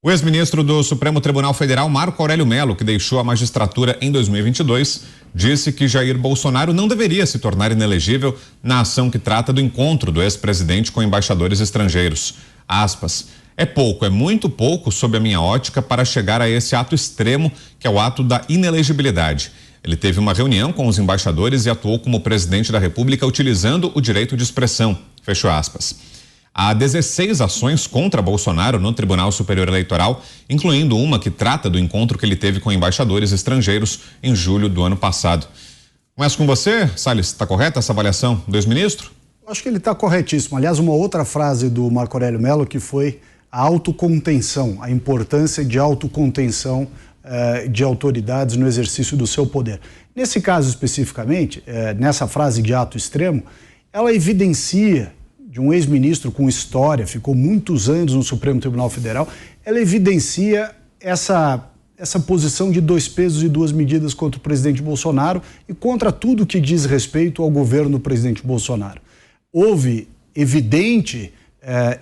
O ex-ministro do Supremo Tribunal Federal, Marco Aurélio Mello, que deixou a magistratura em 2022, disse que Jair Bolsonaro não deveria se tornar inelegível na ação que trata do encontro do ex-presidente com embaixadores estrangeiros. Aspas. É pouco, é muito pouco, sob a minha ótica, para chegar a esse ato extremo, que é o ato da inelegibilidade. Ele teve uma reunião com os embaixadores e atuou como presidente da República utilizando o direito de expressão. Fecho aspas. Há 16 ações contra Bolsonaro no Tribunal Superior Eleitoral, incluindo uma que trata do encontro que ele teve com embaixadores estrangeiros em julho do ano passado. Começo com você, Salles. Está correta essa avaliação do ex-ministro? Acho que ele está corretíssimo. Aliás, uma outra frase do Marco Aurélio Mello que foi a autocontenção, a importância de autocontenção de autoridades no exercício do seu poder. Nesse caso especificamente, nessa frase de ato extremo, ela evidencia de um ex-ministro com história, ficou muitos anos no Supremo Tribunal Federal, ela evidencia essa posição de dois pesos e duas medidas contra o presidente Bolsonaro e contra tudo que diz respeito ao governo do presidente Bolsonaro. Houve evidente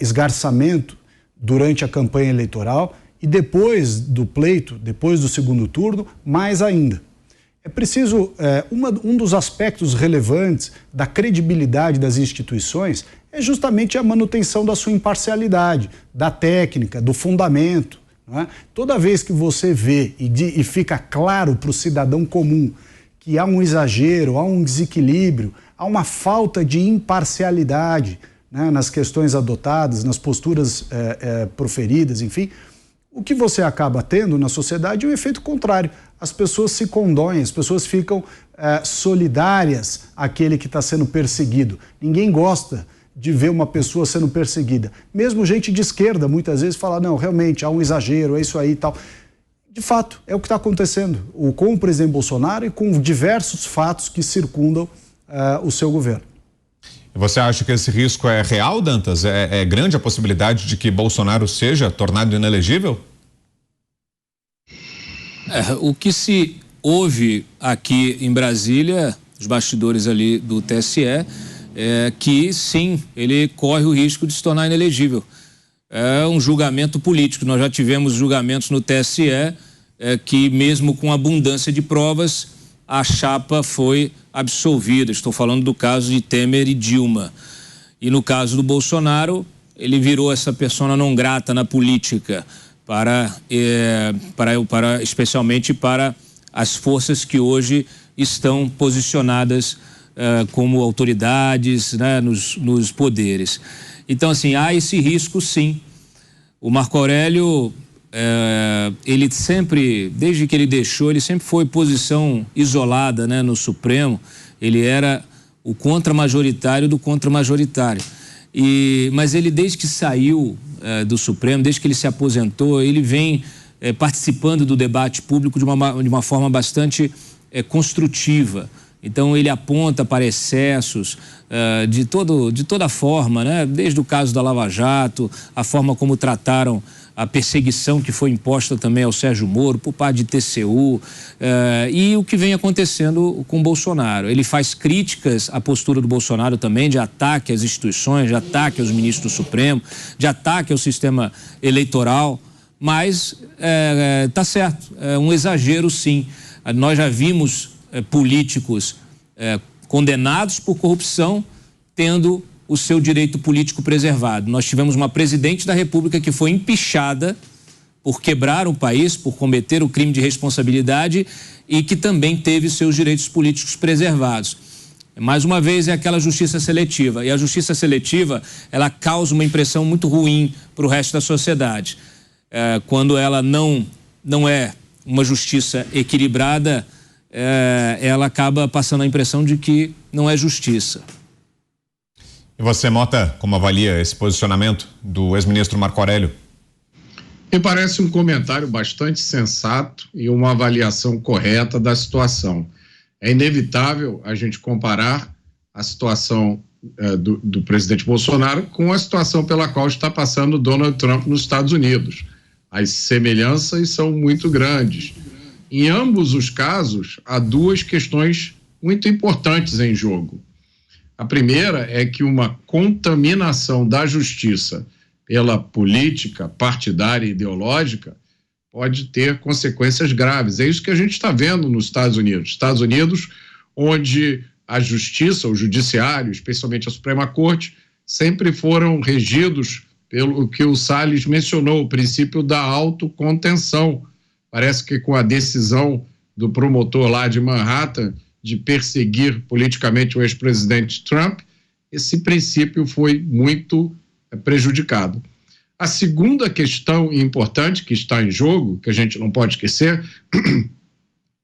esgarçamento durante a campanha eleitoral e depois do pleito, depois do segundo turno, mais ainda. É preciso, um dos aspectos relevantes da credibilidade das instituições é justamente a manutenção da sua imparcialidade, da técnica, do fundamento. Não é? Toda vez que você vê e fica claro para o cidadão comum que há um exagero, há um desequilíbrio, há uma falta de imparcialidade, né, nas questões adotadas, nas posturas proferidas, enfim, o que você acaba tendo na sociedade é o efeito contrário. As pessoas se condoem, as pessoas ficam solidárias àquele que está sendo perseguido. Ninguém gosta de ver uma pessoa sendo perseguida. Mesmo gente de esquerda, muitas vezes, fala, não, realmente, há um exagero, é isso aí e tal. De fato, é o que está acontecendo com o presidente Bolsonaro e com diversos fatos que circundam o seu governo. Você acha que esse risco é real, Dantas? É grande a possibilidade de que Bolsonaro seja tornado inelegível? O que se ouve aqui em Brasília, os bastidores ali do TSE, é que sim, ele corre o risco de se tornar inelegível. É um julgamento político. Nós já tivemos julgamentos no TSE que, mesmo com abundância de provas, a chapa foi absolvida. Estou falando do caso de Temer e Dilma. E no caso do Bolsonaro, ele virou essa persona não grata na política, especialmente para as forças que hoje estão posicionadas como autoridades, né, nos poderes. Então, assim, há esse risco, sim. O Marco Aurélio, ele sempre, desde que ele deixou, ele sempre foi posição isolada, né, no Supremo. Ele era o contra-majoritário do contra-majoritário. Mas ele, desde que saiu do Supremo, desde que ele se aposentou, ele vem participando do debate público de uma forma bastante construtiva. Então ele aponta para excessos de toda forma, né? Desde o caso da Lava Jato, a forma como trataram a perseguição que foi imposta também ao Sérgio Moro por parte de TCU, e o que vem acontecendo com o Bolsonaro. Ele faz críticas à postura do Bolsonaro também, de ataque às instituições, de ataque aos ministros do Supremo, de ataque ao sistema eleitoral, mas tá certo, é um exagero, sim. Nós já vimos políticos condenados por corrupção tendo o seu direito político preservado. Nós tivemos uma presidente da República que foi empichada por quebrar o país, por cometer o crime de responsabilidade e que também teve seus direitos políticos preservados. Mais uma vez, é aquela justiça seletiva. E a justiça seletiva, ela causa uma impressão muito ruim para o resto da sociedade. Quando ela não é uma justiça equilibrada, ela acaba passando a impressão de que não é justiça. E você, Mota, como avalia esse posicionamento do ex-ministro Marco Aurélio? Me parece um comentário bastante sensato e uma avaliação correta da situação. É inevitável a gente comparar a situação do presidente Bolsonaro com a situação pela qual está passando Donald Trump nos Estados Unidos. As semelhanças são muito grandes. Em ambos os casos, há duas questões muito importantes em jogo. A primeira é que uma contaminação da justiça pela política partidária e ideológica, pode ter consequências graves. É isso que a gente está vendo nos Estados Unidos. Estados Unidos, onde a justiça, o judiciário, especialmente a Suprema Corte, sempre foram regidos pelo que o Salles mencionou, o princípio da autocontenção. Parece que com a decisão do promotor lá de Manhattan de perseguir politicamente o ex-presidente Trump, esse princípio foi muito prejudicado. A segunda questão importante que está em jogo, que a gente não pode esquecer,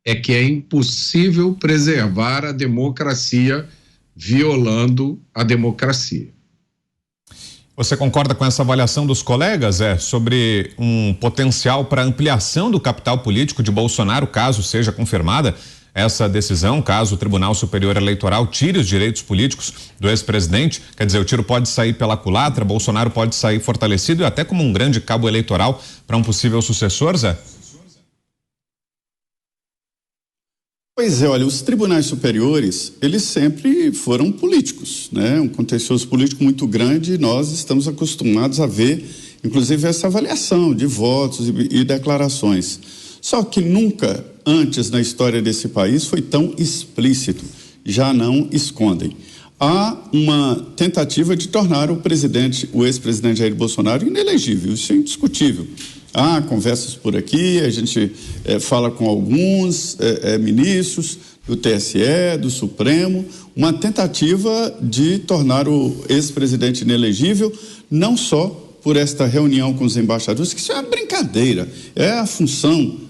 é que é impossível preservar a democracia violando a democracia. Você concorda com essa avaliação dos colegas, sobre um potencial para ampliação do capital político de Bolsonaro, caso seja confirmada essa decisão, caso o Tribunal Superior Eleitoral tire os direitos políticos do ex-presidente? Quer dizer, o tiro pode sair pela culatra, Bolsonaro pode sair fortalecido e até como um grande cabo eleitoral para um possível sucessor, Zé? Pois é, olha, os tribunais superiores, eles sempre foram políticos, né? Um contencioso político muito grande, e nós estamos acostumados a ver, inclusive, essa avaliação de votos e declarações. Só que nunca antes na história desse país foi tão explícito, já não escondem. Há uma tentativa de tornar o ex-presidente Jair Bolsonaro inelegível, isso é indiscutível. Há conversas por aqui, a gente fala com alguns ministros do TSE, do Supremo, uma tentativa de tornar o ex-presidente inelegível, não só por esta reunião com os embaixadores, que isso é uma brincadeira, é a função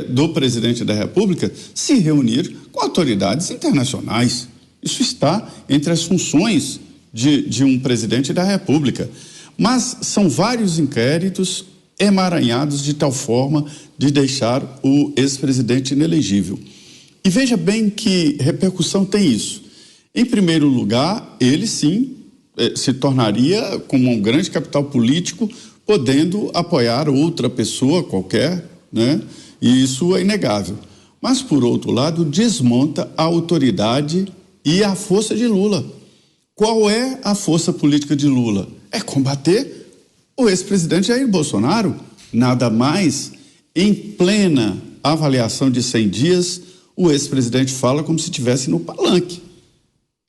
do presidente da República se reunir com autoridades internacionais. Isso está entre as funções de um presidente da República. Mas são vários inquéritos emaranhados de tal forma de deixar o ex-presidente inelegível. E veja bem que repercussão tem isso. Em primeiro lugar, ele sim se tornaria como um grande capital político, podendo apoiar outra pessoa qualquer, né? E isso é inegável. Mas, por outro lado, desmonta a autoridade e a força de Lula. Qual é a força política de Lula? É combater o ex-presidente Jair Bolsonaro. Nada mais. Em plena avaliação de 100 dias, o ex-presidente fala como se estivesse no palanque,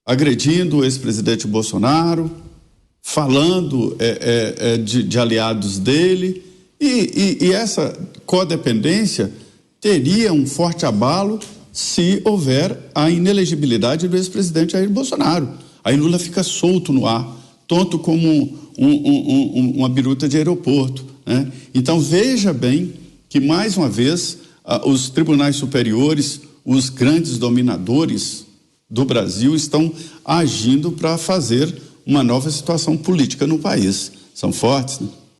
agredindo o ex-presidente Bolsonaro, falando de aliados dele, e essa codependência teria um forte abalo se houver a inelegibilidade do ex-presidente Jair Bolsonaro. Aí Lula fica solto no ar, tonto como uma biruta de aeroporto, né? Então veja bem que, mais uma vez, os tribunais superiores, os grandes dominadores do Brasil estão agindo para fazer uma nova situação política no país. São fortes, né?